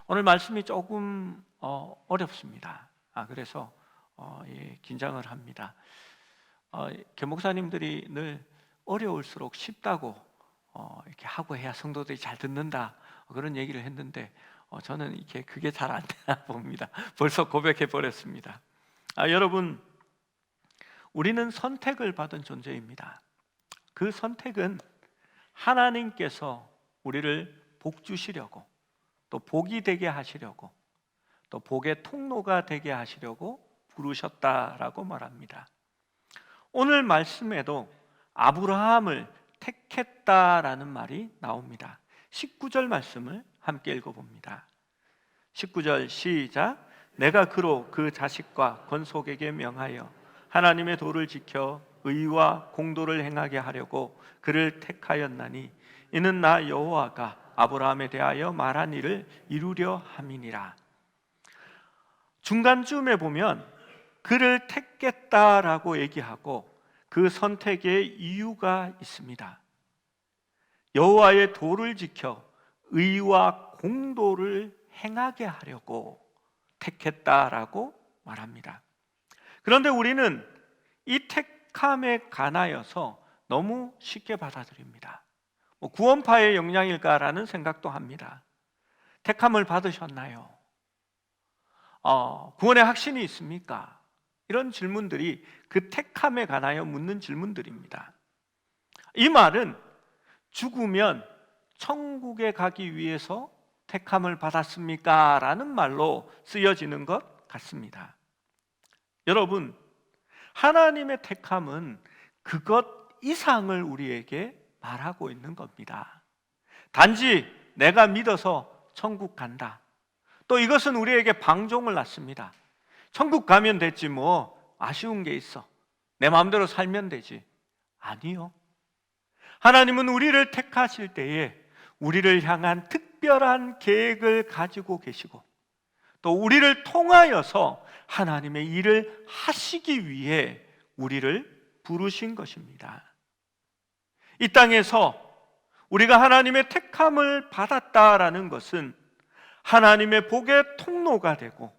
오늘 말씀이 조금 어렵습니다. 그래서 긴장을 합니다. 교목사님들이 늘 어려울수록 쉽다고 이렇게 하고 해야 성도들이 잘 듣는다, 그런 얘기를 했는데 저는 이렇게 그게 잘 안 되나 봅니다. 벌써 고백해 버렸습니다. 여러분, 우리는 선택을 받은 존재입니다. 그 선택은 하나님께서 우리를 복 주시려고, 또 복이 되게 하시려고, 또 복의 통로가 되게 하시려고 부르셨다라고 말합니다. 오늘 말씀에도 아브라함을 택했다라는 말이 나옵니다. 19절 말씀을 함께 읽어봅니다. 19절 시작. 내가 그로 그 자식과 건속에게 명하여 하나님의 도를 지켜 의와 공도를 행하게 하려고 그를 택하였나니 이는 나 여호와가 아브라함에 대하여 말한 일을 이루려 함이니라. 중간쯤에 보면 그를 택했다라고 얘기하고 그 선택의 이유가 있습니다. 여호와의 도를 지켜 의와 공도를 행하게 하려고 택했다라고 말합니다. 그런데 우리는 이 택함에 관하여서 너무 쉽게 받아들입니다. 구원파의 영향일까라는 생각도 합니다. 택함을 받으셨나요? 구원의 확신이 있습니까? 이런 질문들이 그 택함에 관하여 묻는 질문들입니다. 이 말은 죽으면 천국에 가기 위해서 택함을 받았습니까? 라는 말로 쓰여지는 것 같습니다. 여러분, 하나님의 택함은 그것 이상을 우리에게 말하고 있는 겁니다. 단지 내가 믿어서 천국 간다, 또 이것은 우리에게 방종을 놨습니다. 천국 가면 됐지, 뭐 아쉬운 게 있어, 내 마음대로 살면 되지. 아니요, 하나님은 우리를 택하실 때에 우리를 향한 특별한 계획을 가지고 계시고, 또 우리를 통하여서 하나님의 일을 하시기 위해 우리를 부르신 것입니다. 이 땅에서 우리가 하나님의 택함을 받았다라는 것은 하나님의 복의 통로가 되고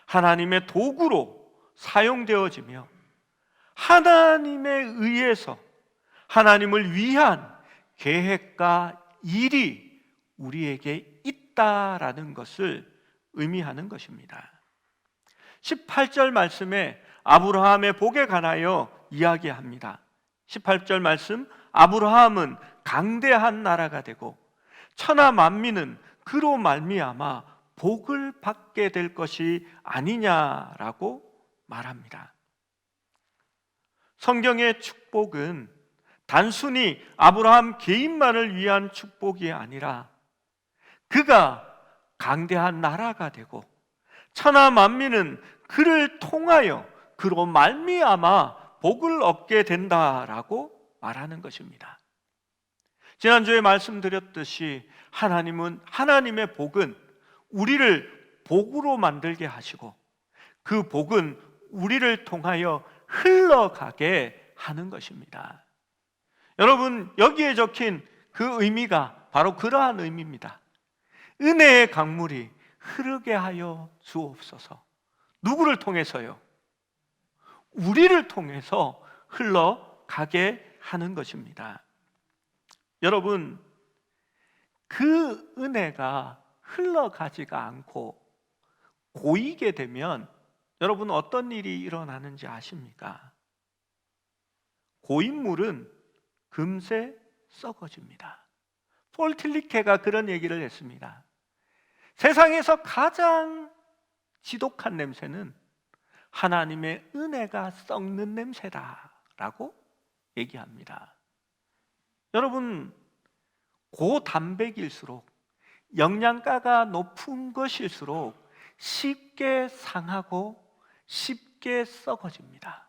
하나님의 도구로 사용되어지며 하나님에 의해서 하나님을 위한 계획과 일이 우리에게 있다라는 것을 의미하는 것입니다. 18절 말씀에 아브라함의 복에 관하여 이야기합니다. 18절 말씀, 아브라함은 강대한 나라가 되고 천하 만민은 그로 말미암아 복을 받게 될 것이 아니냐라고 말합니다. 성경의 축복은 단순히 아브라함 개인만을 위한 축복이 아니라 그가 강대한 나라가 되고 천하 만민은 그를 통하여 그로 말미암아 복을 얻게 된다라고 말하는 것입니다. 지난주에 말씀드렸듯이 하나님의 복은 우리를 복으로 만들게 하시고 그 복은 우리를 통하여 흘러가게 하는 것입니다. 여러분, 여기에 적힌 그 의미가 바로 그러한 의미입니다. 은혜의 강물이 흐르게 하여 주옵소서. 누구를 통해서요? 우리를 통해서 흘러가게 하는 것입니다. 여러분, 그 은혜가 흘러가지가 않고 고이게 되면 여러분 어떤 일이 일어나는지 아십니까? 고인 물은 금세 썩어집니다. 폴 틸리케가 그런 얘기를 했습니다. 세상에서 가장 지독한 냄새는 하나님의 은혜가 썩는 냄새다라고 얘기합니다. 여러분, 고단백일수록 영양가가 높은 것일수록 쉽게 상하고 쉽게 썩어집니다.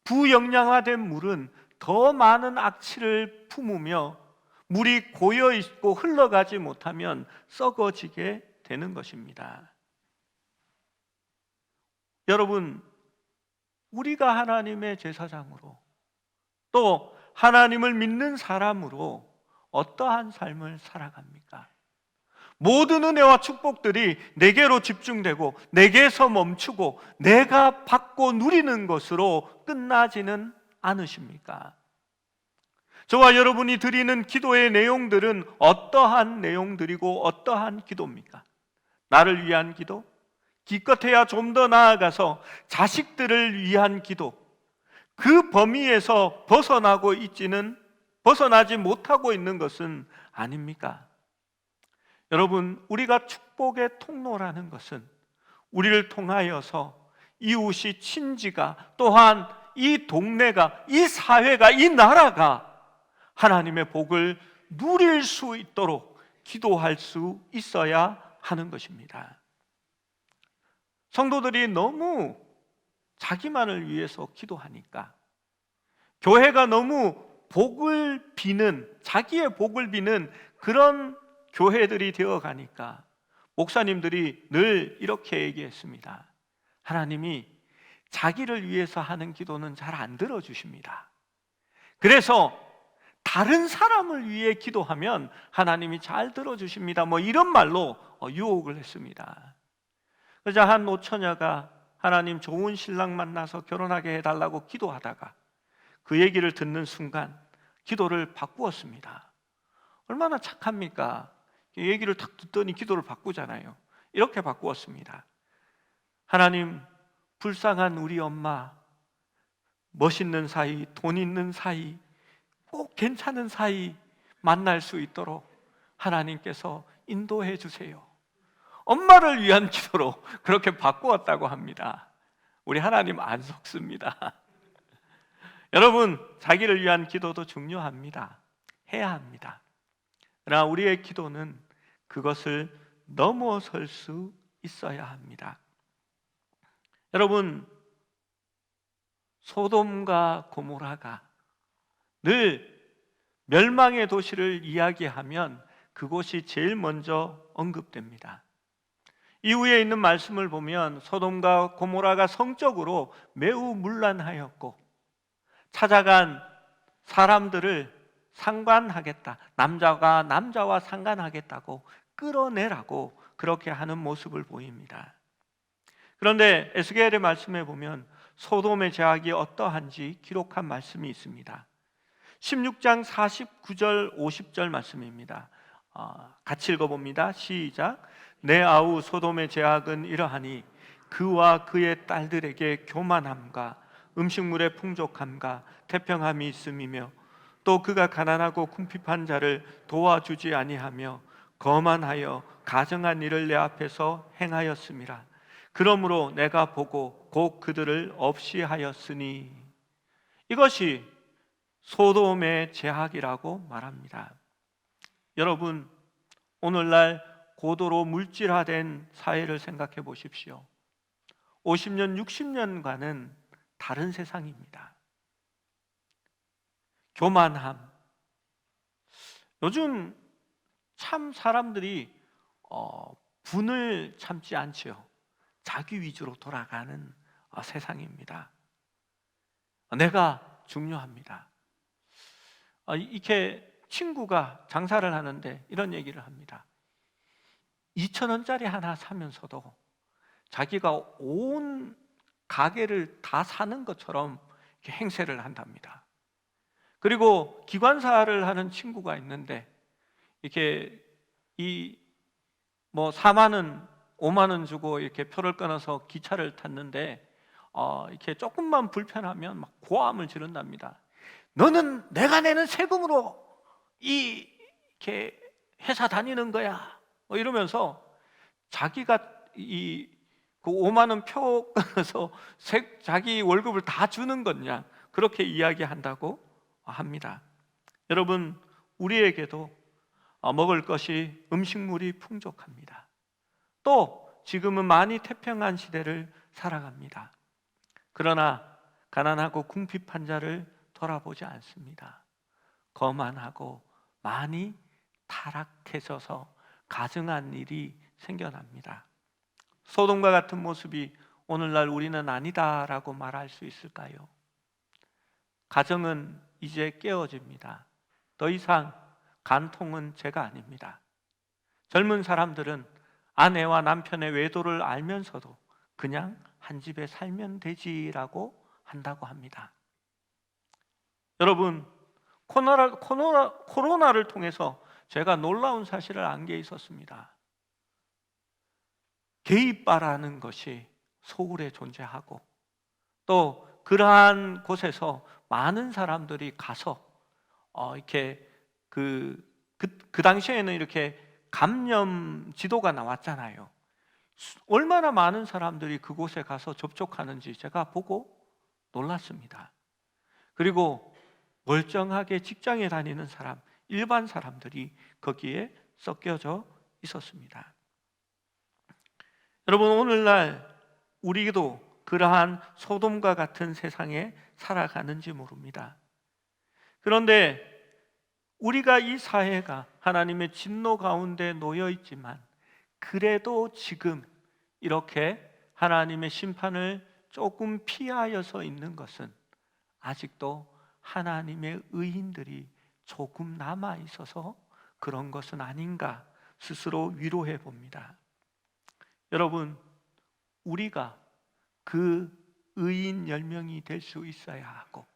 부영양화된 물은 더 많은 악취를 품으며 물이 고여있고 흘러가지 못하면 썩어지게 되는 것입니다. 여러분, 우리가 하나님의 제사장으로 또 하나님을 믿는 사람으로 어떠한 삶을 살아갑니까? 모든 은혜와 축복들이 내게로 집중되고 내게서 멈추고 내가 받고 누리는 것으로 끝나지는 않으십니까? 저와 여러분이 드리는 기도의 내용들은 어떠한 내용들이고 어떠한 기도입니까? 나를 위한 기도? 기껏해야 좀 더 나아가서 자식들을 위한 기도, 그 범위에서 벗어나지 못하고 있는 것은 아닙니까? 여러분, 우리가 축복의 통로라는 것은 우리를 통하여서 이웃이, 친지가, 또한 이 동네가, 이 사회가, 이 나라가 하나님의 복을 누릴 수 있도록 기도할 수 있어야 하는 것입니다. 성도들이 너무 자기만을 위해서 기도하니까, 교회가 너무 자기의 복을 비는 그런 교회들이 되어가니까 목사님들이 늘 이렇게 얘기했습니다. 하나님이 자기를 위해서 하는 기도는 잘 안 들어주십니다. 그래서 다른 사람을 위해 기도하면 하나님이 잘 들어주십니다. 이런 말로 유혹을 했습니다. 그래서 한 노처녀가 하나님 좋은 신랑 만나서 결혼하게 해달라고 기도하다가 그 얘기를 듣는 순간 기도를 바꾸었습니다. 얼마나 착합니까? 얘기를 딱 듣더니 기도를 바꾸잖아요. 이렇게 바꾸었습니다. 하나님, 불쌍한 우리 엄마, 멋있는 사이, 돈 있는 사이, 꼭 괜찮은 사이 만날 수 있도록 하나님께서 인도해 주세요. 엄마를 위한 기도로 그렇게 바꾸었다고 합니다. 우리 하나님 안 속습니다. 여러분, 자기를 위한 기도도 중요합니다. 해야 합니다. 그러나 우리의 기도는 그것을 넘어설 수 있어야 합니다. 여러분, 소돔과 고모라가 늘 멸망의 도시를 이야기하면 그곳이 제일 먼저 언급됩니다. 이후에 있는 말씀을 보면 소돔과 고모라가 성적으로 매우 문란하였고 찾아간 사람들을 상관하겠다, 남자가 남자와 상관하겠다고 끌어내라고 그렇게 하는 모습을 보입니다. 그런데 에스겔의 말씀에 보면 소돔의 죄악이 어떠한지 기록한 말씀이 있습니다. 16장 49절 50절 말씀입니다. 같이 읽어봅니다. 시작. 내 아우 소돔의 죄악은 이러하니 그와 그의 딸들에게 교만함과 음식물의 풍족함과 태평함이 있음이며 또 그가 가난하고 궁핍한 자를 도와주지 아니하며 거만하여 가정한 일을 내 앞에서 행하였음이라. 그러므로 내가 보고 곧 그들을 없이 하였으니. 이것이 소돔의 죄악이라고 말합니다. 여러분, 오늘날 고도로 물질화된 사회를 생각해 보십시오. 50년, 60년과는 다른 세상입니다. 교만함. 요즘 참 사람들이 분을 참지 않죠. 자기 위주로 돌아가는 세상입니다. 내가 중요합니다. 이렇게 친구가 장사를 하는데 이런 얘기를 합니다. 2,000원짜리 하나 사면서도 자기가 온 가게를 다 사는 것처럼 이렇게 행세를 한답니다. 그리고 기관사를 하는 친구가 있는데 이렇게 4만 원, 5만 원 주고 이렇게 표를 끊어서 기차를 탔는데 이렇게 조금만 불편하면 막 고함을 지른답니다. 너는 내가 내는 세금으로 이렇게 회사 다니는 거야. 이러면서 자기가 그 5만 원 표 끊어서 자기 월급을 다 주는 거냐, 그렇게 이야기한다고 합니다. 여러분, 우리에게도 먹을 것이, 음식물이 풍족합니다. 또 지금은 많이 태평한 시대를 살아갑니다. 그러나 가난하고 궁핍한 자를 돌아보지 않습니다. 거만하고 많이 타락해져서 가증한 일이 생겨납니다. 소돔과 같은 모습이 오늘날 우리는 아니다라고 말할 수 있을까요? 가정은 이제 깨어집니다. 더 이상 간통은 죄가 아닙니다. 젊은 사람들은 아내와 남편의 외도를 알면서도 그냥 한 집에 살면 되지라고 한다고 합니다. 여러분, 코로나를 통해서 제가 놀라운 사실을 안 게 있었습니다. 게이바라는 것이 서울에 존재하고, 또 그러한 곳에서 많은 사람들이 가서 이렇게 그 당시에는 이렇게 감염 지도가 나왔잖아요. 얼마나 많은 사람들이 그곳에 가서 접촉하는지 제가 보고 놀랐습니다. 그리고 멀쩡하게 직장에 다니는 사람, 일반 사람들이 거기에 섞여져 있었습니다. 여러분, 오늘날 우리도 그러한 소돔과 같은 세상에 살아가는지 모릅니다. 그런데 우리가 이 사회가 하나님의 진노 가운데 놓여 있지만, 그래도 지금 이렇게 하나님의 심판을 조금 피하여서 있는 것은 아직도 하나님의 의인들이 조금 남아 있어서 그런 것은 아닌가 스스로 위로해 봅니다. 여러분, 우리가 그 의인 10명이 될 수 있어야 하고,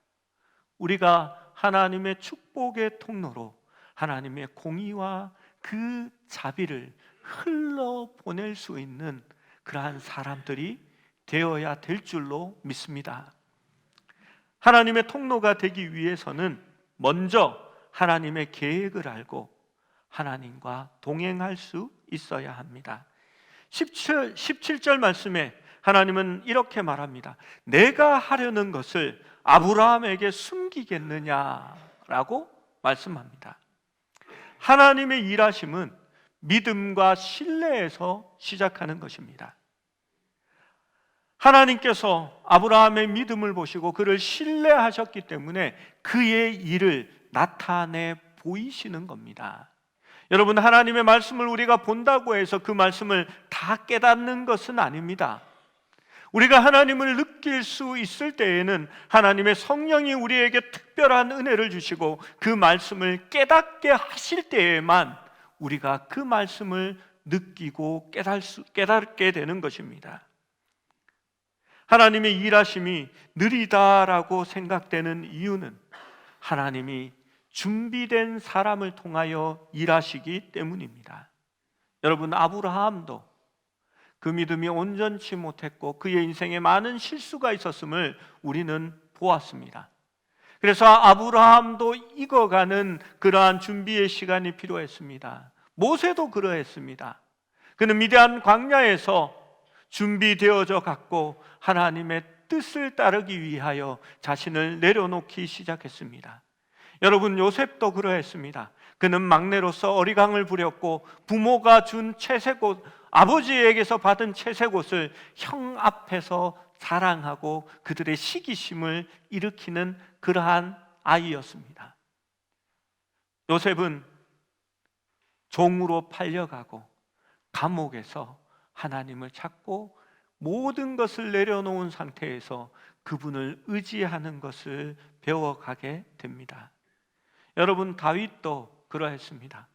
우리가 하나님의 축복의 통로로 하나님의 공의와 그 자비를 흘러보낼 수 있는 그러한 사람들이 되어야 될 줄로 믿습니다. 하나님의 통로가 되기 위해서는 먼저 하나님의 계획을 알고 하나님과 동행할 수 있어야 합니다. 17절 말씀에 하나님은 이렇게 말합니다. 내가 하려는 것을 아브라함에게 숨기겠느냐라고 말씀합니다. 하나님의 일하심은 믿음과 신뢰에서 시작하는 것입니다. 하나님께서 아브라함의 믿음을 보시고 그를 신뢰하셨기 때문에 그의 일을 나타내 보이시는 겁니다. 여러분, 하나님의 말씀을 우리가 본다고 해서 그 말씀을 다 깨닫는 것은 아닙니다. 우리가 하나님을 느낄 수 있을 때에는 하나님의 성령이 우리에게 특별한 은혜를 주시고 그 말씀을 깨닫게 하실 때에만 우리가 그 말씀을 느끼고 깨닫게 되는 것입니다. 하나님의 일하심이 느리다라고 생각되는 이유는 하나님이 준비된 사람을 통하여 일하시기 때문입니다. 여러분, 아브라함도 그 믿음이 온전치 못했고 그의 인생에 많은 실수가 있었음을 우리는 보았습니다. 그래서 아브라함도 익어가는 그러한 준비의 시간이 필요했습니다. 모세도 그러했습니다. 그는 미디안 광야에서 준비되어져 갔고 하나님의 뜻을 따르기 위하여 자신을 내려놓기 시작했습니다. 여러분, 요셉도 그러했습니다. 그는 막내로서 어리광을 부렸고 부모가 준 채색옷, 아버지에게서 받은 채색옷을 형 앞에서 자랑하고 그들의 시기심을 일으키는 그러한 아이였습니다. 요셉은 종으로 팔려가고 감옥에서 하나님을 찾고 모든 것을 내려놓은 상태에서 그분을 의지하는 것을 배워가게 됩니다. 여러분, 다윗도 그러했습니다.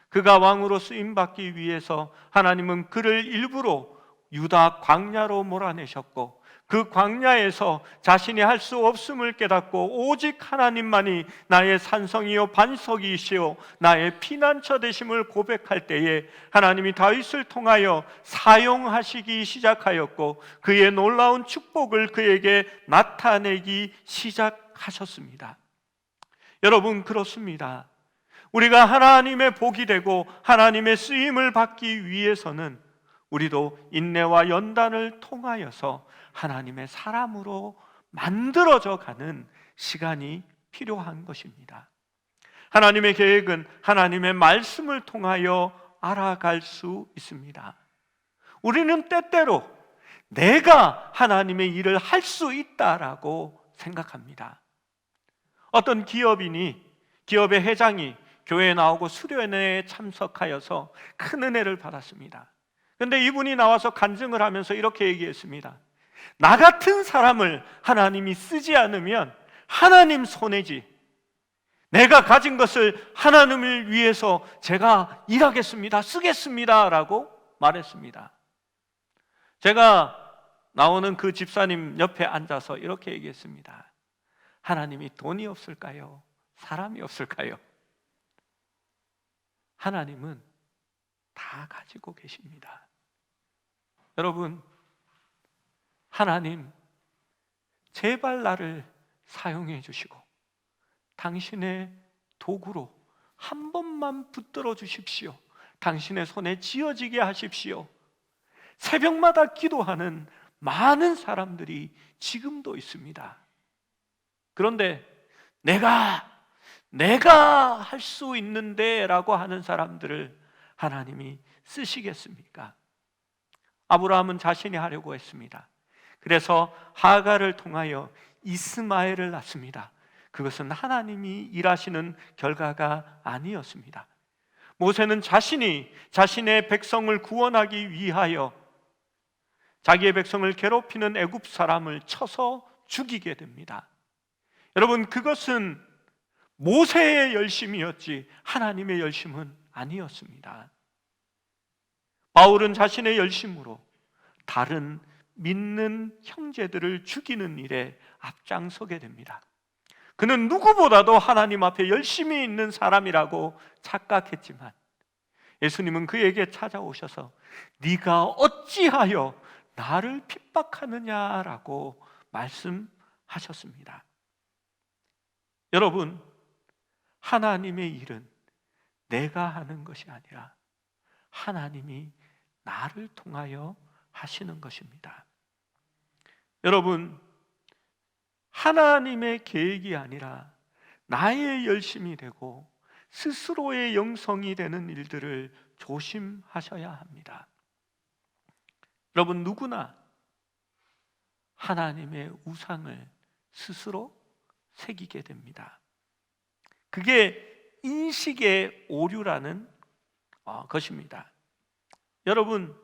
그가 왕으로 쓰임받기 위해서 하나님은 그를 일부러 유다 광야로 몰아내셨고 그 광야에서 자신이 할 수 없음을 깨닫고 오직 하나님만이 나의 산성이요 반석이시요 나의 피난처 되심을 고백할 때에 하나님이 다윗을 통하여 사용하시기 시작하였고 그의 놀라운 축복을 그에게 나타내기 시작하셨습니다. 여러분, 그렇습니다. 우리가 하나님의 복이 되고 하나님의 쓰임을 받기 위해서는 우리도 인내와 연단을 통하여서 하나님의 사람으로 만들어져 가는 시간이 필요한 것입니다. 하나님의 계획은 하나님의 말씀을 통하여 알아갈 수 있습니다. 우리는 때때로 내가 하나님의 일을 할 수 있다라고 생각합니다. 어떤 기업의 회장이 교회에 나오고 수련회에 참석하여서 큰 은혜를 받았습니다. 그런데 이분이 나와서 간증을 하면서 이렇게 얘기했습니다. 나 같은 사람을 하나님이 쓰지 않으면 하나님 손해지, 내가 가진 것을 하나님을 위해서 제가 일하겠습니다, 쓰겠습니다 라고 말했습니다. 제가 나오는 그 집사님 옆에 앉아서 이렇게 얘기했습니다. 하나님이 돈이 없을까요? 사람이 없을까요? 하나님은 다 가지고 계십니다. 여러분, 하나님 제발 나를 사용해 주시고 당신의 도구로 한 번만 붙들어 주십시오. 당신의 손에 쥐어지게 하십시오. 새벽마다 기도하는 많은 사람들이 지금도 있습니다. 그런데 내가 할 수 있는데 라고 하는 사람들을 하나님이 쓰시겠습니까? 아브라함은 자신이 하려고 했습니다. 그래서 하갈을 통하여 이스마엘을 낳습니다. 그것은 하나님이 일하시는 결과가 아니었습니다. 모세는 자신이 자신의 백성을 구원하기 위하여 자기의 백성을 괴롭히는 애굽 사람을 쳐서 죽이게 됩니다. 여러분, 그것은 모세의 열심이었지 하나님의 열심은 아니었습니다. 바울은 자신의 열심으로 다른 믿는 형제들을 죽이는 일에 앞장서게 됩니다. 그는 누구보다도 하나님 앞에 열심히 있는 사람이라고 착각했지만 예수님은 그에게 찾아오셔서 네가 어찌하여 나를 핍박하느냐라고 말씀하셨습니다. 여러분, 하나님의 일은 내가 하는 것이 아니라 하나님이 나를 통하여 하시는 것입니다. 여러분, 하나님의 계획이 아니라 나의 열심이 되고 스스로의 영성이 되는 일들을 조심하셔야 합니다. 여러분, 누구나 하나님의 우상을 스스로 새기게 됩니다. 그게 인식의 오류라는 것입니다. 여러분,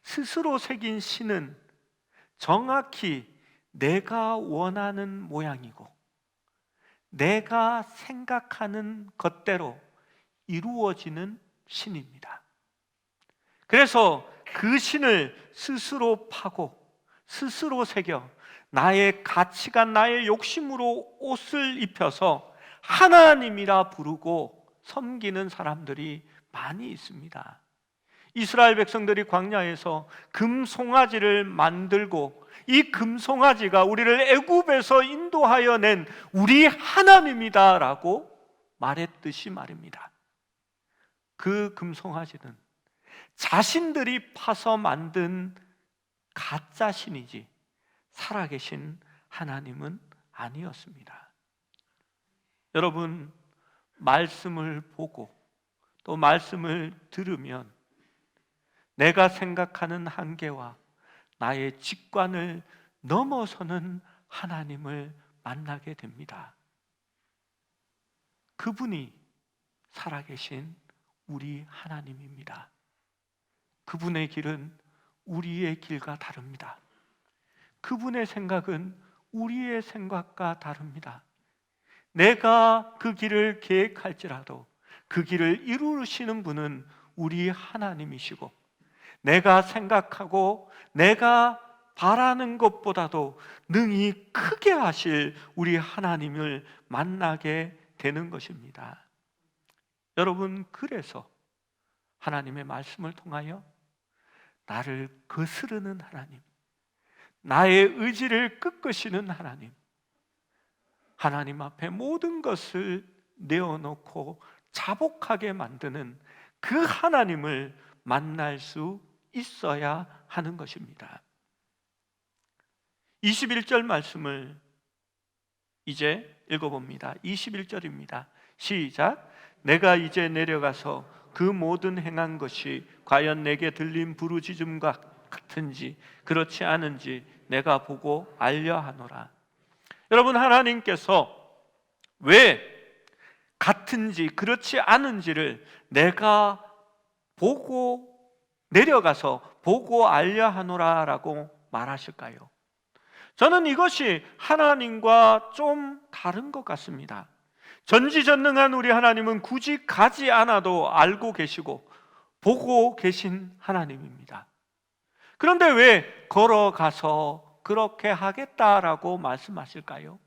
스스로 새긴 신은 정확히 내가 원하는 모양이고 내가 생각하는 것대로 이루어지는 신입니다. 그래서 그 신을 스스로 파고 스스로 새겨 나의 가치관, 나의 욕심으로 옷을 입혀서 하나님이라 부르고 섬기는 사람들이 많이 있습니다. 이스라엘 백성들이 광야에서 금송아지를 만들고 이 금송아지가 우리를 애굽에서 인도하여 낸 우리 하나님이다라고 말했듯이 말입니다. 그 금송아지는 자신들이 파서 만든 가짜 신이지 살아계신 하나님은 아니었습니다. 여러분, 말씀을 보고 또 말씀을 들으면 내가 생각하는 한계와 나의 직관을 넘어서는 하나님을 만나게 됩니다. 그분이 살아계신 우리 하나님입니다. 그분의 길은 우리의 길과 다릅니다. 그분의 생각은 우리의 생각과 다릅니다. 내가 그 길을 계획할지라도 그 길을 이루시는 분은 우리 하나님이시고 내가 생각하고 내가 바라는 것보다도 능히 크게 하실 우리 하나님을 만나게 되는 것입니다. 여러분, 그래서 하나님의 말씀을 통하여 나를 거스르는 하나님, 나의 의지를 꺾으시는 하나님, 하나님 앞에 모든 것을 내어놓고 자복하게 만드는 그 하나님을 만날 수 있어야 하는 것입니다. 21절 말씀을 이제 읽어봅니다. 21절입니다. 시작. 내가 이제 내려가서 그 모든 행한 것이 과연 내게 들린 부르짖음과 같은지 그렇지 않은지 내가 보고 알려하노라. 여러분, 하나님께서 왜 같은지 그렇지 않은지를 내가 보고 내려가서 보고 알려하노라 라고 말하실까요? 저는 이것이 하나님과 좀 다른 것 같습니다. 전지전능한 우리 하나님은 굳이 가지 않아도 알고 계시고 보고 계신 하나님입니다. 그런데 왜 걸어가서 그렇게 하겠다라고 말씀하실까요?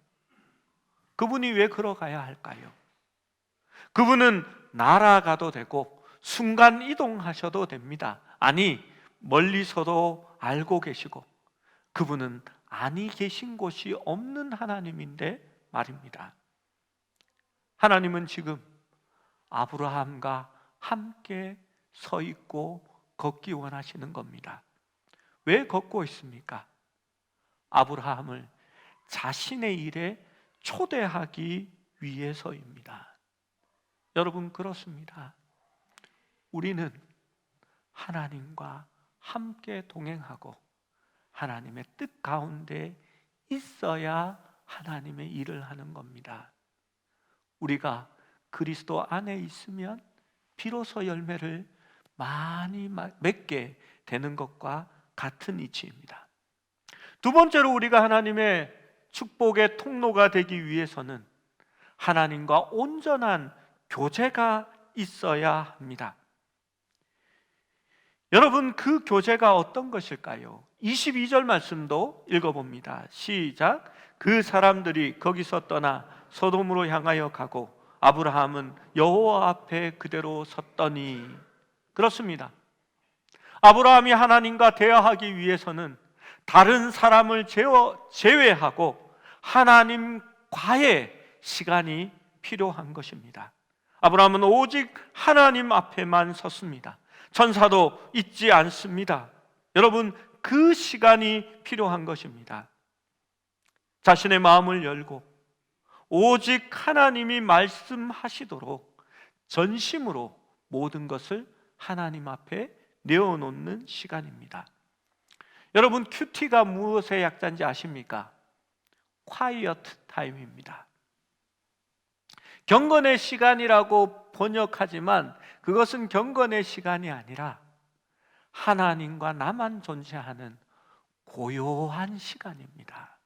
그분이 왜 걸어가야 할까요? 그분은 날아가도 되고 순간 이동하셔도 됩니다. 아니, 멀리서도 알고 계시고 그분은 아니 계신 곳이 없는 하나님인데 말입니다. 하나님은 지금 아브라함과 함께 서 있고 걷기 원하시는 겁니다. 왜 걷고 있습니까? 아브라함을 자신의 일에 초대하기 위해서입니다. 여러분, 그렇습니다. 우리는 하나님과 함께 동행하고 하나님의 뜻 가운데 있어야 하나님의 일을 하는 겁니다. 우리가 그리스도 안에 있으면 비로소 열매를 많이 맺게 되는 것과 같은 이치입니다. 두 번째로 우리가 하나님의 축복의 통로가 되기 위해서는 하나님과 온전한 교제가 있어야 합니다. 여러분, 그 교제가 어떤 것일까요? 22절 말씀도 읽어봅니다. 시작. 그 사람들이 거기서 떠나 소돔으로 향하여 가고 아브라함은 여호와 앞에 그대로 섰더니. 그렇습니다. 아브라함이 하나님과 대화하기 위해서는 다른 사람을 제외하고 하나님과의 시간이 필요한 것입니다. 아브라함은 오직 하나님 앞에만 섰습니다. 천사도 있지 않습니다. 여러분, 그 시간이 필요한 것입니다. 자신의 마음을 열고 오직 하나님이 말씀하시도록 전심으로 모든 것을 하나님 앞에 내어놓는 시간입니다. 여러분, 큐티가 무엇의 약자인지 아십니까? quiet time입니다. 경건의 시간이라고 번역하지만 그것은 경건의 시간이 아니라 하나님과 나만 존재하는 고요한 시간입니다.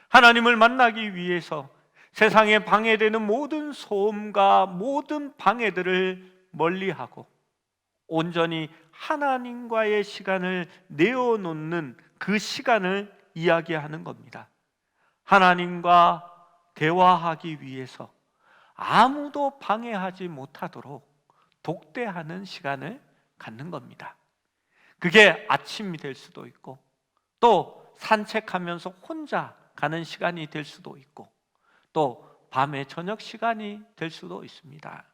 하나님을 만나기 위해서 세상에 방해되는 모든 소음과 모든 방해들을 멀리하고 온전히 하나님과의 시간을 내어놓는 그 시간을 이야기하는 겁니다. 하나님과 대화하기 위해서 아무도 방해하지 못하도록 독대하는 시간을 갖는 겁니다. 그게 아침이 될 수도 있고 또 산책하면서 혼자 가는 시간이 될 수도 있고 또 밤의 저녁 시간이 될 수도 있습니다.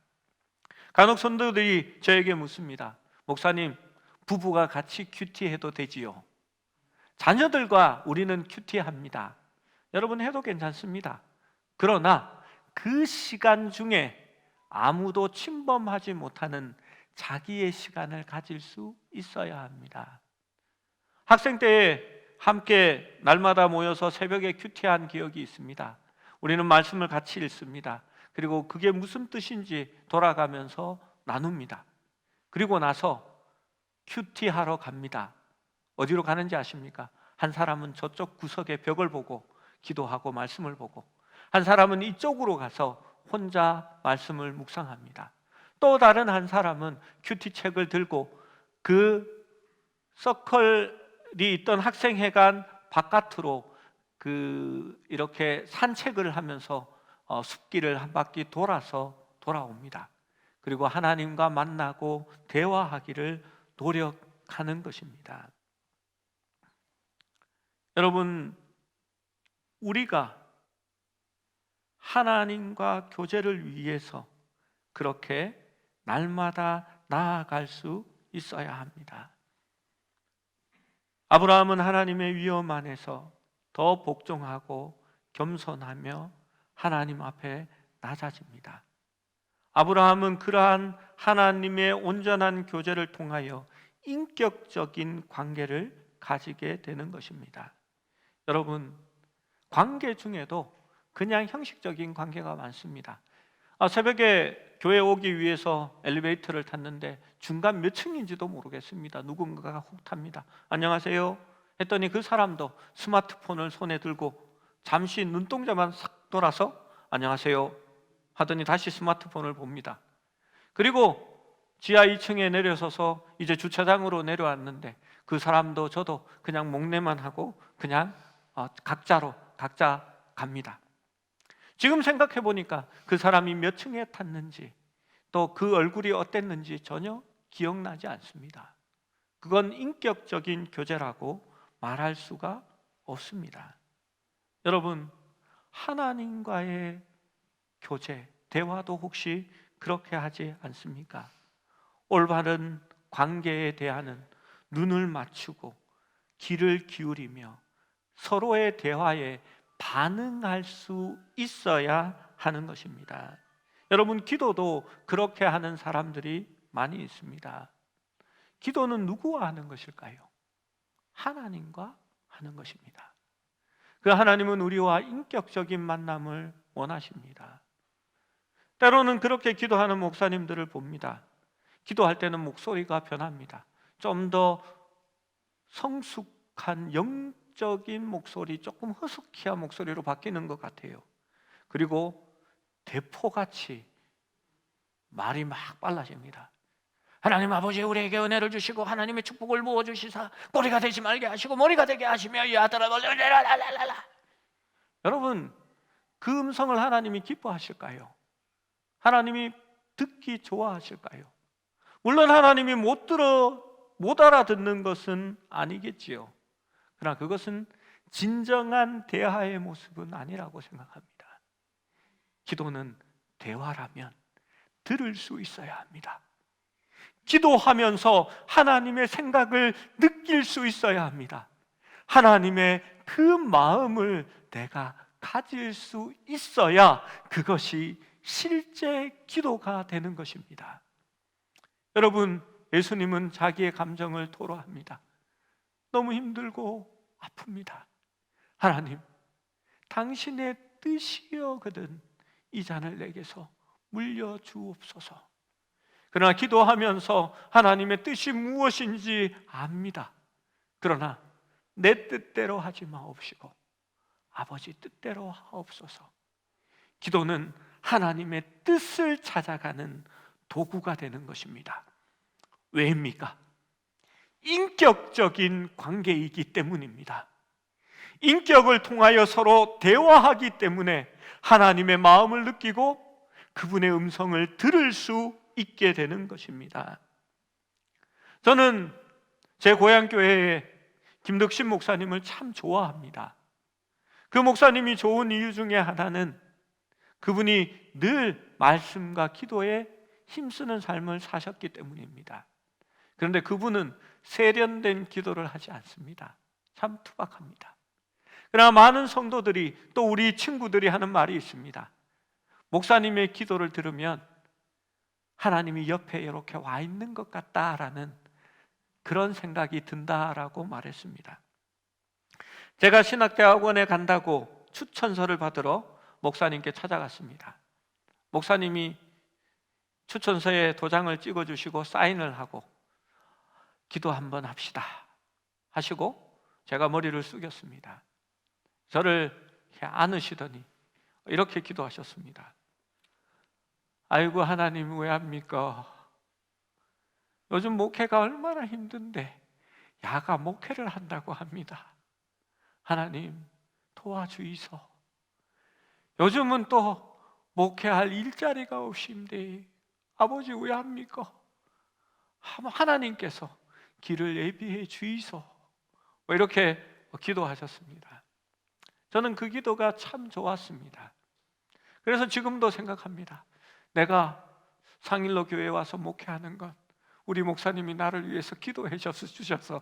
간혹 성도들이 저에게 묻습니다. 목사님, 부부가 같이 큐티해도 되지요? 자녀들과 우리는 큐티합니다. 여러분, 해도 괜찮습니다. 그러나 그 시간 중에 아무도 침범하지 못하는 자기의 시간을 가질 수 있어야 합니다. 학생 때에 함께 날마다 모여서 새벽에 큐티한 기억이 있습니다. 우리는 말씀을 같이 읽습니다. 그리고 그게 무슨 뜻인지 돌아가면서 나눕니다. 그리고 나서 큐티하러 갑니다. 어디로 가는지 아십니까? 한 사람은 저쪽 구석의 벽을 보고 기도하고 말씀을 보고 한 사람은 이쪽으로 가서 혼자 말씀을 묵상합니다. 또 다른 한 사람은 큐티 책을 들고 그 서클이 있던 학생회관 바깥으로 이렇게 산책을 하면서 숲길을 한 바퀴 돌아서 돌아옵니다. 그리고 하나님과 만나고 대화하기를 노력하는 것입니다. 여러분, 우리가 하나님과 교제를 위해서 그렇게 날마다 나아갈 수 있어야 합니다. 아브라함은 하나님의 위엄 안에서 더 복종하고 겸손하며 하나님 앞에 낮아집니다. 아브라함은 그러한 하나님의 온전한 교제를 통하여 인격적인 관계를 가지게 되는 것입니다. 여러분, 관계 중에도 그냥 형식적인 관계가 많습니다. 새벽에 교회 오기 위해서 엘리베이터를 탔는데 중간 몇 층인지도 모르겠습니다. 누군가가 훅 탑니다. 안녕하세요 했더니 그 사람도 스마트폰을 손에 들고 잠시 눈동자만 싹 돌아서 안녕하세요 하더니 다시 스마트폰을 봅니다. 그리고 지하 2층에 내려서서 이제 주차장으로 내려왔는데 그 사람도 저도 그냥 목례만 하고 그냥 각자 갑니다. 지금 생각해 보니까 그 사람이 몇 층에 탔는지 또 그 얼굴이 어땠는지 전혀 기억나지 않습니다. 그건 인격적인 교제라고 말할 수가 없습니다. 여러분, 하나님과의 교제, 대화도 혹시 그렇게 하지 않습니까? 올바른 관계에 대한 눈을 맞추고 귀를 기울이며 서로의 대화에 반응할 수 있어야 하는 것입니다. 여러분, 기도도 그렇게 하는 사람들이 많이 있습니다. 기도는 누구와 하는 것일까요? 하나님과 하는 것입니다. 그 하나님은 우리와 인격적인 만남을 원하십니다. 때로는 그렇게 기도하는 목사님들을 봅니다. 기도할 때는 목소리가 변합니다. 좀 더 성숙한 영적인 목소리, 조금 허스키한 목소리로 바뀌는 것 같아요. 그리고 대포같이 말이 막 빨라집니다. 하나님 아버지 우리에게 은혜를 주시고 하나님의 축복을 부어주시사 꼬리가 되지 말게 하시고 머리가 되게 하시며 이 아들아 랄랄랄랄라. 여러분, 그 음성을 하나님이 기뻐하실까요? 하나님이 듣기 좋아하실까요? 물론 하나님이 못 알아듣는 것은 아니겠지요. 그러나 그것은 진정한 대화의 모습은 아니라고 생각합니다. 기도는 대화라면 들을 수 있어야 합니다. 기도하면서 하나님의 생각을 느낄 수 있어야 합니다. 하나님의 그 마음을 내가 가질 수 있어야 그것이 실제 기도가 되는 것입니다. 여러분, 예수님은 자기의 감정을 토로합니다. 너무 힘들고 아픕니다. 하나님, 당신의 뜻이여거든 이 잔을 내게서 물려주옵소서. 그러나 기도하면서 하나님의 뜻이 무엇인지 압니다. 그러나 내 뜻대로 하지 마옵시고 아버지 뜻대로 하옵소서. 기도는 하나님의 뜻을 찾아가는 도구가 되는 것입니다. 왜입니까? 인격적인 관계이기 때문입니다. 인격을 통하여 서로 대화하기 때문에 하나님의 마음을 느끼고 그분의 음성을 들을 수 있게 되는 것입니다. 저는 제 고향교회의 김덕신 목사님을 참 좋아합니다. 그 목사님이 좋은 이유 중에 하나는 그분이 늘 말씀과 기도에 힘쓰는 삶을 사셨기 때문입니다. 그런데 그분은 세련된 기도를 하지 않습니다. 참 투박합니다. 그러나 많은 성도들이 또 우리 친구들이 하는 말이 있습니다. 목사님의 기도를 들으면 하나님이 옆에 이렇게 와 있는 것 같다라는 그런 생각이 든다라고 말했습니다. 제가 신학대학원에 간다고 추천서를 받으러 목사님께 찾아갔습니다. 목사님이 추천서에 도장을 찍어주시고 사인을 하고 기도 한번 합시다 하시고 제가 머리를 숙였습니다. 저를 이렇게 안으시더니 이렇게 기도하셨습니다. 아이고 하나님 왜 합니까? 요즘 목회가 얼마나 힘든데 야가 목회를 한다고 합니다. 하나님 도와주이소. 요즘은 또 목회할 일자리가 없신데 아버지 왜 합니까? 하나님께서 길을 예비해 주이소. 이렇게 기도하셨습니다. 저는 그 기도가 참 좋았습니다. 그래서 지금도 생각합니다. 내가 상일로 교회에 와서 목회하는 건 우리 목사님이 나를 위해서 기도해 주셔서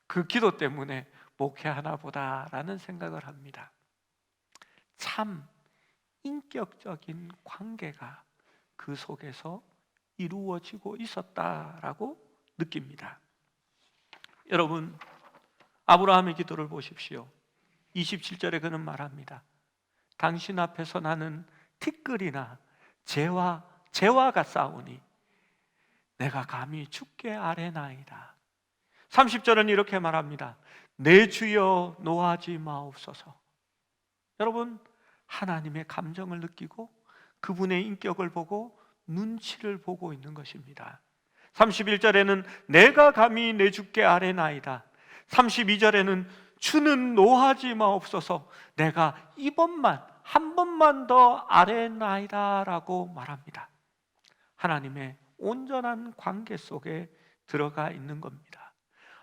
그 기도 때문에 목회하나 보다라는 생각을 합니다. 참 인격적인 관계가 그 속에서 이루어지고 있었다라고 느낍니다. 여러분, 아브라함의 기도를 보십시오. 27절에 그는 말합니다. 당신 앞에서 나는 티끌이나 재와가 싸우니 내가 감히 죽게 아뢰나이다. 30절은 이렇게 말합니다. 내 주여 노하지 마옵소서. 여러분, 하나님의 감정을 느끼고 그분의 인격을 보고 눈치를 보고 있는 것입니다. 31절에는 내가 감히 내 주께 아뢰나이다. 32절에는 주는 노하지 마옵소서, 내가 이번만 한 번만 더 아뢰나이다 라고 말합니다. 하나님의 온전한 관계 속에 들어가 있는 겁니다.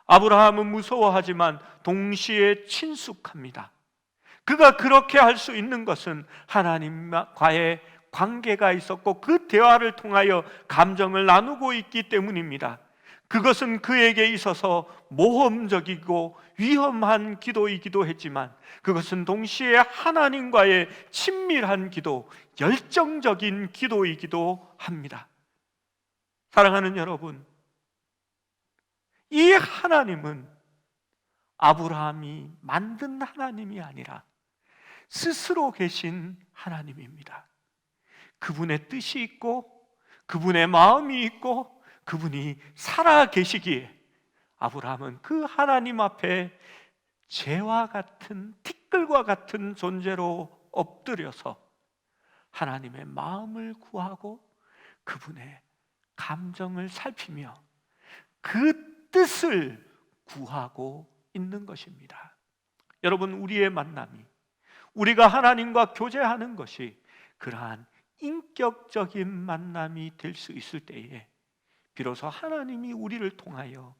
아브라함은 무서워하지만 동시에 친숙합니다. 그가 그렇게 할 수 있는 것은 하나님과의 관계가 있었고 그 대화를 통하여 감정을 나누고 있기 때문입니다. 그것은 그에게 있어서 모험적이고 위험한 기도이기도 했지만 그것은 동시에 하나님과의 친밀한 기도, 열정적인 기도이기도 합니다. 사랑하는 여러분, 이 하나님은 아브라함이 만든 하나님이 아니라 스스로 계신 하나님입니다. 그분의 뜻이 있고 그분의 마음이 있고 그분이 살아 계시기에 아브라함은 그 하나님 앞에 죄와 같은 티끌과 같은 존재로 엎드려서 하나님의 마음을 구하고 그분의 감정을 살피며 그 뜻을 구하고 있는 것입니다. 여러분, 우리의 만남이, 우리가 하나님과 교제하는 것이 그러한 인격적인 만남이 될 수 있을 때에 비로소 하나님이 우리를 통하여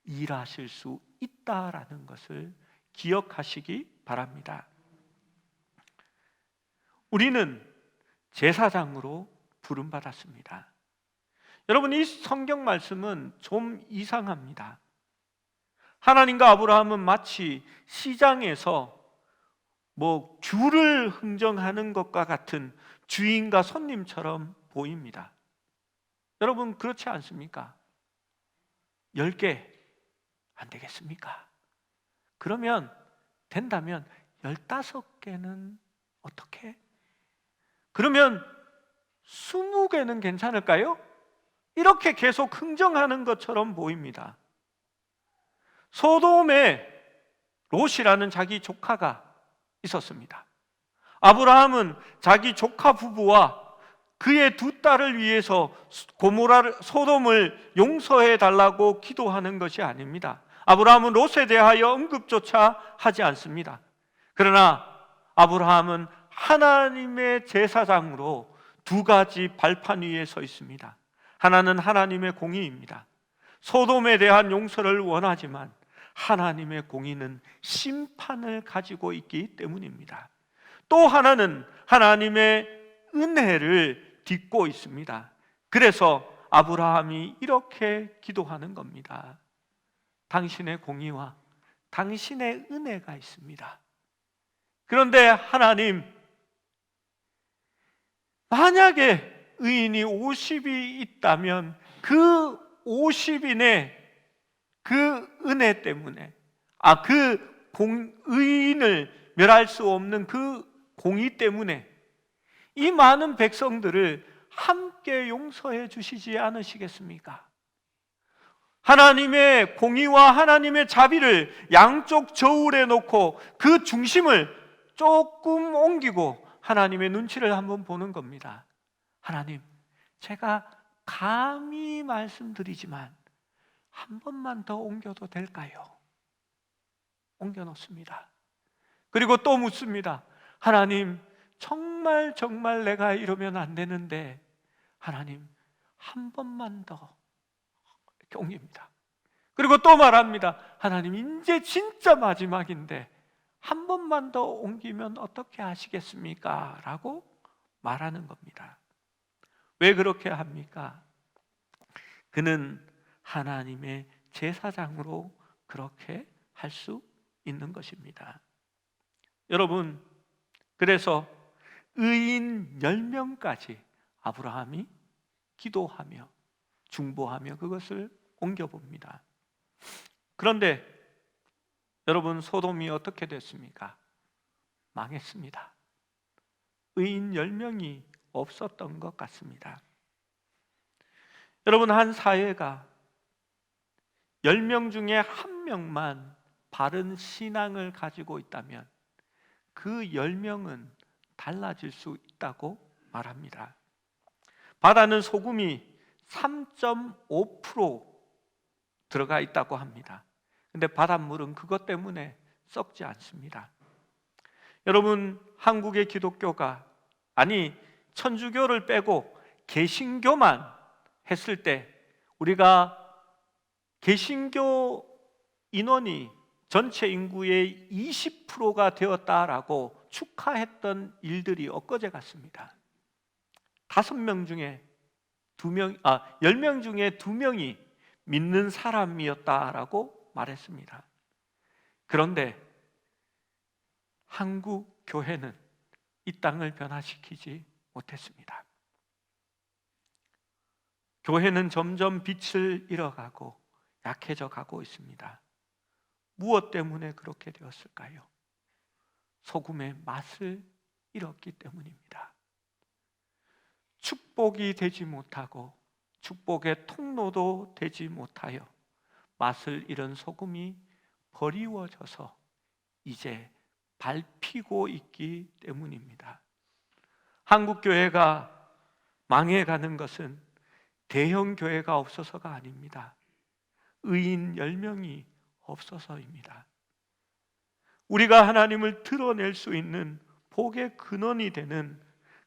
일하실 수 있다라는 것을 기억하시기 바랍니다. 우리는 제사장으로 부름받았습니다. 여러분, 이 성경 말씀은 좀 이상합니다. 하나님과 아브라함은 마치 시장에서 귤을 흥정하는 것과 같은 주인과 손님처럼 보입니다. 여러분, 그렇지 않습니까? 10개 안 되겠습니까? 그러면 된다면 15개는 어떻게? 그러면 20개는 괜찮을까요? 이렇게 계속 흥정하는 것처럼 보입니다. 소돔에 롯이라는 자기 조카가 있었습니다. 아브라함은 자기 조카 부부와 그의 두 딸을 위해서 소돔을 용서해 달라고 기도하는 것이 아닙니다. 아브라함은 롯에 대하여 언급조차 하지 않습니다. 그러나 아브라함은 하나님의 제사장으로 두 가지 발판 위에 서 있습니다. 하나는 하나님의 공의입니다. 소돔에 대한 용서를 원하지만 하나님의 공의는 심판을 가지고 있기 때문입니다. 또 하나는 하나님의 은혜를 딛고 있습니다. 그래서 아브라함이 이렇게 기도하는 겁니다. 당신의 공의와 당신의 은혜가 있습니다. 그런데 하나님, 만약에 의인이 50이 있다면 그 50인의 그 은혜 때문에, 의인을 멸할 수 없는 그 공의 때문에 이 많은 백성들을 함께 용서해 주시지 않으시겠습니까? 하나님의 공의와 하나님의 자비를 양쪽 저울에 놓고 그 중심을 조금 옮기고 하나님의 눈치를 한번 보는 겁니다. 하나님, 제가 감히 말씀드리지만 한 번만 더 옮겨도 될까요? 옮겨 놓습니다. 그리고 또 묻습니다. 하나님, 정말 내가 이러면 안 되는데 하나님, 한 번만 더, 이렇게 옮깁니다. 그리고 또 말합니다. 하나님, 이제 진짜 마지막인데 한 번만 더 옮기면 어떻게 하시겠습니까? 라고 말하는 겁니다. 왜 그렇게 합니까? 그는 하나님의 제사장으로 그렇게 할 수 있는 것입니다. 여러분, 그래서 의인 10명까지 아브라함이 기도하며 중보하며 그것을 옮겨봅니다. 그런데 여러분, 소돔이 어떻게 됐습니까? 망했습니다. 의인 10명이 없었던 것 같습니다. 여러분, 한 사회가 10명 중에 1명만 바른 신앙을 가지고 있다면 그 10명은 달라질 수 있다고 말합니다. 바다는 소금이 3.5% 들어가 있다고 합니다. 근데 바닷물은 그것 때문에 썩지 않습니다. 여러분, 한국의 기독교가, 아니 천주교를 빼고 개신교만 했을 때 우리가 개신교 인원이 전체 인구의 20%가 되었다라고 축하했던 일들이 엊그제 같습니다. 10명 중에 2명이 믿는 사람이었다라고 말했습니다. 그런데 한국 교회는 이 땅을 변화시키지 못했습니다. 교회는 점점 빛을 잃어가고 약해져 가고 있습니다. 무엇 때문에 그렇게 되었을까요? 소금의 맛을 잃었기 때문입니다. 축복이 되지 못하고 축복의 통로도 되지 못하여 맛을 잃은 소금이 버리워져서 이제 밟히고 있기 때문입니다. 한국 교회가 망해가는 것은 대형 교회가 없어서가 아닙니다. 의인 10명이 없어서입니다. 우리가 하나님을 드러낼 수 있는 복의 근원이 되는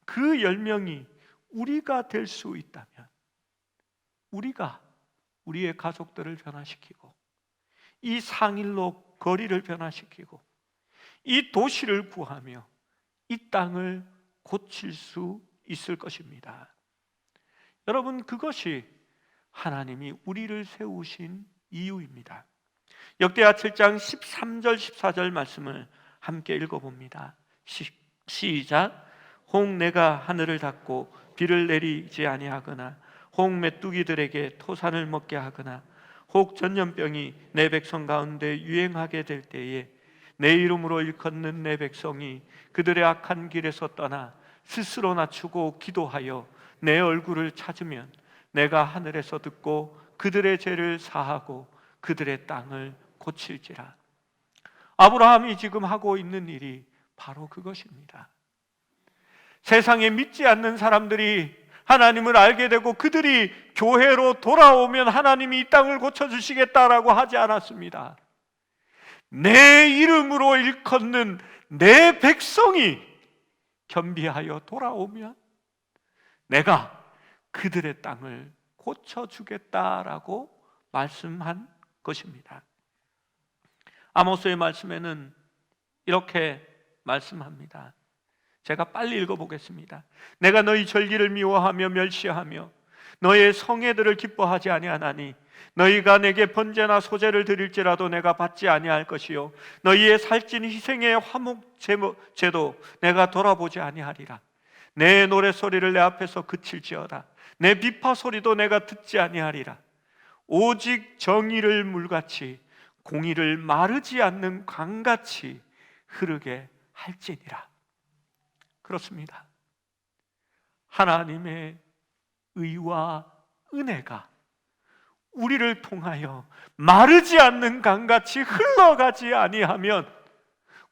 그 10명이 우리가 될 수 있다면, 우리가 우리의 가족들을 변화시키고 이 상일로 거리를 변화시키고 이 도시를 구하며 이 땅을 고칠 수 있을 것입니다. 여러분, 그것이 하나님이 우리를 세우신 이유입니다. 역대하 7장 13절 14절 말씀을 함께 읽어봅니다. 시작. 혹 내가 하늘을 닫고 비를 내리지 아니하거나 혹 메뚜기들에게 토산을 먹게 하거나 혹 전염병이 내 백성 가운데 유행하게 될 때에 내 이름으로 일컫는 내 백성이 그들의 악한 길에서 떠나 스스로 낮추고 기도하여 내 얼굴을 찾으면 내가 하늘에서 듣고 그들의 죄를 사하고 그들의 땅을 고칠지라. 아브라함이 지금 하고 있는 일이 바로 그것입니다. 세상에 믿지 않는 사람들이 하나님을 알게 되고 그들이 교회로 돌아오면 하나님이 이 땅을 고쳐주시겠다라고 하지 않았습니다. 내 이름으로 일컫는 내 백성이 겸비하여 돌아오면 내가 그들의 땅을 고쳐주겠다라고 말씀한 것입니다. 아모스의 말씀에는 이렇게 말씀합니다. 제가 빨리 읽어보겠습니다. 내가 너희 절기를 미워하며 멸시하며 너의 성회들을 기뻐하지 아니하나니 너희가 내게 번제나 소제를 드릴지라도 내가 받지 아니할 것이요 너희의 살찐 희생의 화목제도 내가 돌아보지 아니하리라. 내 노랫소리를 내 앞에서 그칠지어다. 내 비파 소리도 내가 듣지 아니하리라. 오직 정의를 물같이 공의를 마르지 않는 강같이 흐르게 할지니라. 그렇습니다. 하나님의 의와 은혜가 우리를 통하여 마르지 않는 강같이 흘러가지 아니하면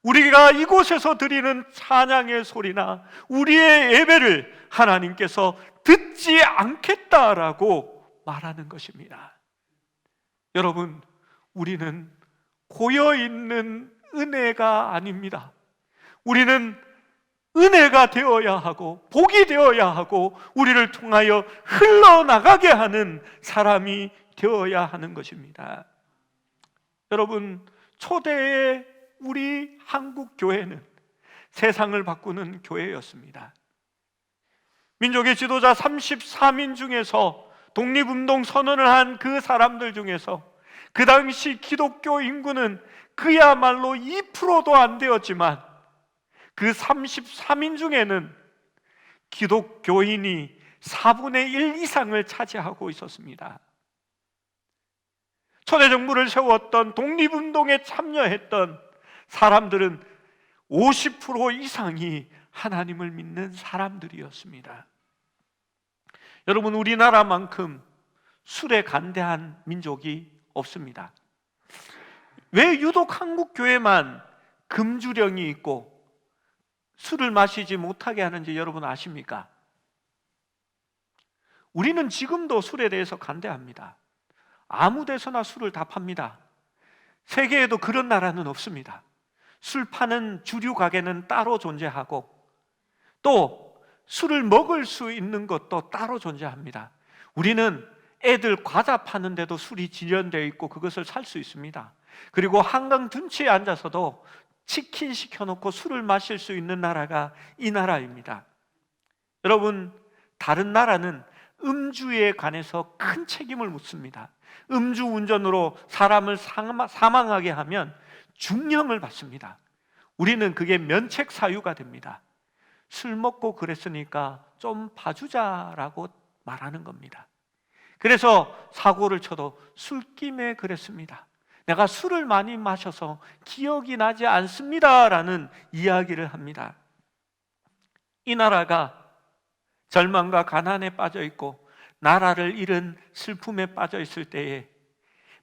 우리가 이곳에서 드리는 찬양의 소리나 우리의 예배를 하나님께서 듣지 않겠다라고 말하는 것입니다. 여러분, 우리는 고여있는 은혜가 아닙니다. 우리는 은혜가 되어야 하고 복이 되어야 하고 우리를 통하여 흘러나가게 하는 사람이 되어야 하는 것입니다. 여러분, 초대의 우리 한국 교회는 세상을 바꾸는 교회였습니다. 민족의 지도자 34민 중에서 독립운동 선언을 한 그 사람들 중에서 그 당시 기독교 인구는 그야말로 2%도 안 되었지만 그 34민 중에는 기독교인이 4분의 1 이상을 차지하고 있었습니다. 초대정부를 세웠던 독립운동에 참여했던 사람들은 50% 이상이 하나님을 믿는 사람들이었습니다. 여러분, 우리나라만큼 술에 간대한 민족이 없습니다. 왜 유독 한국 교회만 금주령이 있고 술을 마시지 못하게 하는지 여러분 아십니까? 우리는 지금도 술에 대해서 간대합니다. 아무 데서나 술을 다 팝니다. 세계에도 그런 나라는 없습니다. 술 파는 주류 가게는 따로 존재하고 또 술을 먹을 수 있는 것도 따로 존재합니다. 우리는 애들 과자 파는데도 술이 지연되어 있고 그것을 살 수 있습니다. 그리고 한강 둔치에 앉아서도 치킨 시켜놓고 술을 마실 수 있는 나라가 이 나라입니다. 여러분, 다른 나라는 음주에 관해서 큰 책임을 묻습니다. 음주 운전으로 사람을 사망하게 하면 중형을 받습니다. 우리는 그게 면책 사유가 됩니다. 술 먹고 그랬으니까 좀 봐주자라고 말하는 겁니다. 그래서 사고를 쳐도 술김에 그랬습니다. 내가 술을 많이 마셔서 기억이 나지 않습니다라는 이야기를 합니다. 이 나라가 절망과 가난에 빠져 있고 나라를 잃은 슬픔에 빠져 있을 때에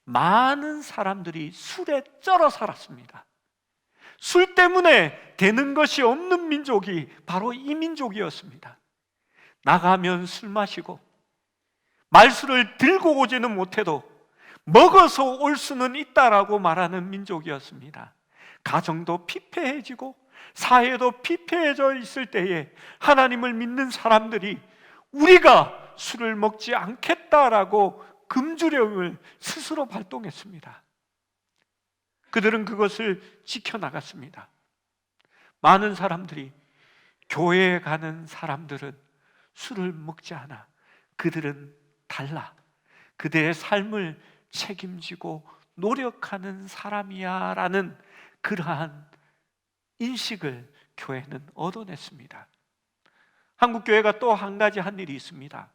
많은 사람들이 술에 쩔어 살았습니다. 술 때문에 되는 것이 없는 민족이 바로 이 민족이었습니다. 나가면 술 마시고 말술을 들고 오지는 못해도 먹어서 올 수는 있다라고 말하는 민족이었습니다. 가정도 피폐해지고 사회도 피폐해져 있을 때에 하나님을 믿는 사람들이 우리가 술을 먹지 않겠다라고 금주령을 스스로 발동했습니다. 그들은 그것을 지켜나갔습니다. 많은 사람들이, 교회에 가는 사람들은 술을 먹지 않아. 그들은 달라. 그들의 삶을 책임지고 노력하는 사람이야 라는 그러한 인식을 교회는 얻어냈습니다. 한국교회가 또 한 가지 한 일이 있습니다.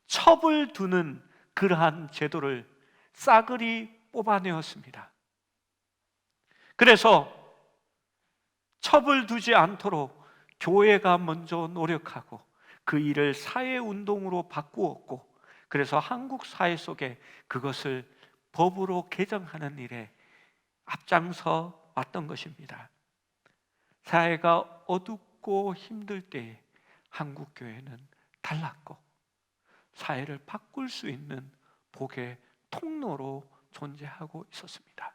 첩을 두는 그러한 제도를 싸그리 뽑아내었습니다. 그래서 첩을 두지 않도록 교회가 먼저 노력하고 그 일을 사회운동으로 바꾸었고, 그래서 한국 사회 속에 그것을 법으로 개정하는 일에 앞장서 왔던 것입니다. 사회가 어둡고 힘들 때에 한국교회는 달랐고 사회를 바꿀 수 있는 복의 통로로 존재하고 있었습니다.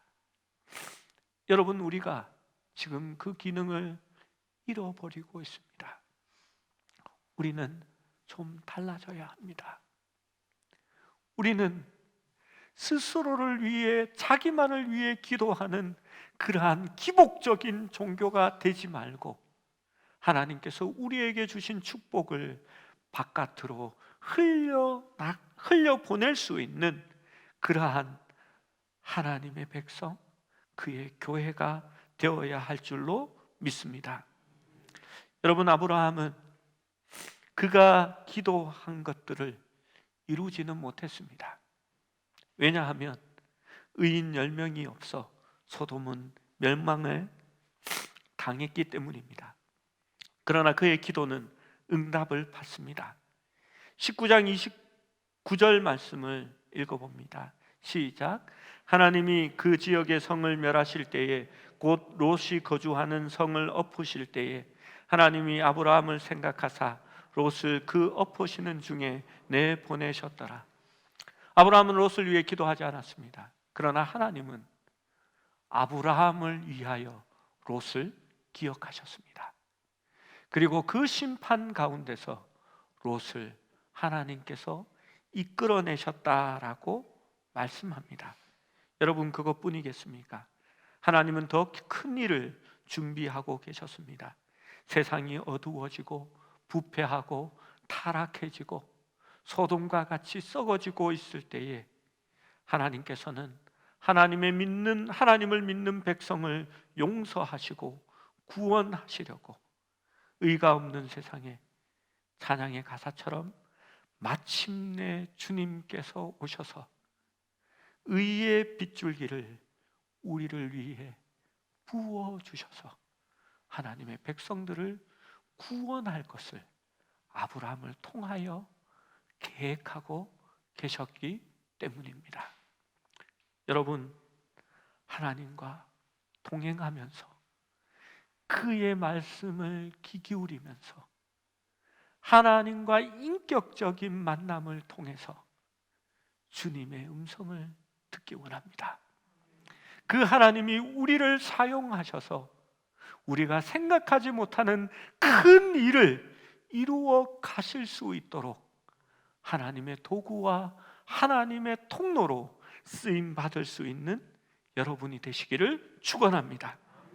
여러분, 우리가 지금 그 기능을 잃어버리고 있습니다. 우리는 좀 달라져야 합니다. 우리는 스스로를 위해, 자기만을 위해 기도하는 그러한 기복적인 종교가 되지 말고 하나님께서 우리에게 주신 축복을 바깥으로 흘려 보낼 수 있는 그러한 하나님의 백성, 그의 교회가 되어야 할 줄로 믿습니다. 여러분, 아브라함은 그가 기도한 것들을 이루지는 못했습니다. 왜냐하면 의인 10명이 없어 소돔은 멸망을 당했기 때문입니다. 그러나 그의 기도는 응답을 받습니다. 19장 29절 말씀을 읽어봅니다. 시작. 하나님이 그 지역의 성을 멸하실 때에, 곧 롯이 거주하는 성을 엎으실 때에 하나님이 아브라함을 생각하사 롯을 그 엎으시는 중에 내보내셨더라. 아브라함은 롯을 위해 기도하지 않았습니다. 그러나 하나님은 아브라함을 위하여 롯을 기억하셨습니다. 그리고 그 심판 가운데서 롯을 하나님께서 이끌어내셨다라고 말씀합니다. 여러분, 그것뿐이겠습니까? 하나님은 더 큰 일을 준비하고 계셨습니다. 세상이 어두워지고 부패하고 타락해지고 소돔과 같이 썩어지고 있을 때에 하나님께서는 하나님을 믿는 백성을 용서하시고 구원하시려고 의가 없는 세상에 찬양의 가사처럼 마침내 주님께서 오셔서 의의 빗줄기를 우리를 위해 부어주셔서 하나님의 백성들을 구원할 것을 아브라함을 통하여 계획하고 계셨기 때문입니다. 여러분, 하나님과 동행하면서 그의 말씀을 귀 기울이면서 하나님과 인격적인 만남을 통해서 주님의 음성을 듣기 원합니다. 그 하나님이 우리를 사용하셔서 우리가 생각하지 못하는 큰 일을 이루어 가실 수 있도록 하나님의 도구와 하나님의 통로로 쓰임 받을 수 있는 여러분이 되시기를 축원합니다.